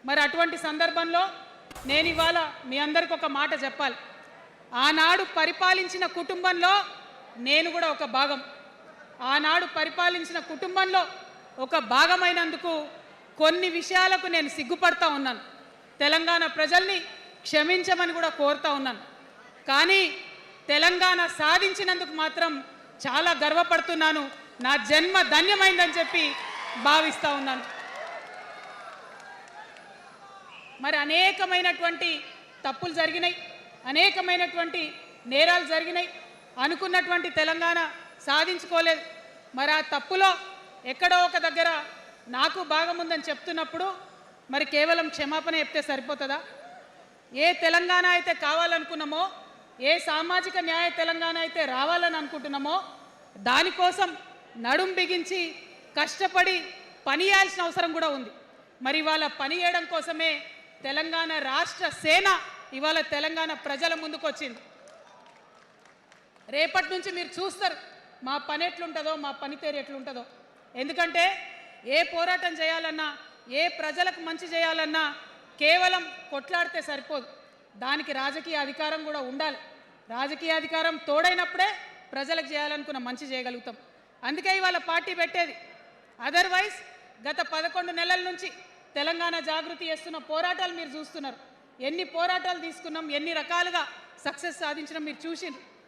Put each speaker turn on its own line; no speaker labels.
మరి అటువంటి సందర్భంలో నేను ఇవాళ మీ అందరికి ఒక మాట చెప్పాలి. ఆనాడు పరిపాలించిన కుటుంబంలో నేను కూడా ఒక భాగం. ఆనాడు పరిపాలించిన కుటుంబంలో ఒక భాగమైనందుకు కొన్ని విషయాలకు నేను సిగ్గుపడతా ఉన్నాను. తెలంగాణ ప్రజల్ని క్షమించమని కూడా కోరుతా ఉన్నాను. కానీ తెలంగాణ సాధించినందుకు మాత్రం చాలా గర్వపడుతున్నాను. నా జన్మ ధన్యమైందని చెప్పి భావిస్తూ ఉన్నాను. మరి అనేకమైనటువంటి తప్పులు జరిగినాయి, అనేకమైనటువంటి నేరాలు జరిగినాయి. అనుకున్నటువంటి తెలంగాణ సాధించుకోలేదు. మరి ఆ తప్పులో ఎక్కడో ఒక దగ్గర నాకు భాగం ఉందని చెప్తున్నప్పుడు మరి కేవలం క్షమాపణ చెప్తే సరిపోతుందా? ఏ తెలంగాణ అయితే కావాలనుకున్నామో, ఏ సామాజిక న్యాయ తెలంగాణ అయితే రావాలని అనుకుంటున్నామో దానికోసం నడుం బిగించి కష్టపడి పని చేయాల్సిన అవసరం కూడా ఉంది. మరి ఇవాళ పని చేయడం కోసమే తెలంగాణ రాష్ట్ర సేన ఇవాళ తెలంగాణ ప్రజల ముందుకు వచ్చింది. రేపటి నుంచి మీరు చూస్తారు మా పని ఎట్లుంటుందో, మా పనితీరు ఎట్లుంటుందో. ఎందుకంటే ఏ పోరాటం చేయాలన్నా, ఏ ప్రజలకు మంచి చేయాలన్నా కేవలం కొట్లాడితే సరిపోదు. దానికి రాజకీయ అధికారం కూడా ఉండాలి. రాజకీయ అధికారం తోడైనప్పుడే ప్రజలకు చేయాలనుకున్న మంచి చేయగలుగుతాం. అందుకే ఇవాళ పార్టీ పెట్టేది. అదర్వైజ్ గత 11 నెలల నుంచి తెలంగాణ జాగృతి చేస్తున్న పోరాటాలు మీరు చూస్తున్నారు. ఎన్ని పోరాటాలు తీసుకున్నాం, ఎన్ని రకాలుగా సక్సెస్ సాధించడం మీరు చూసిండ్రు.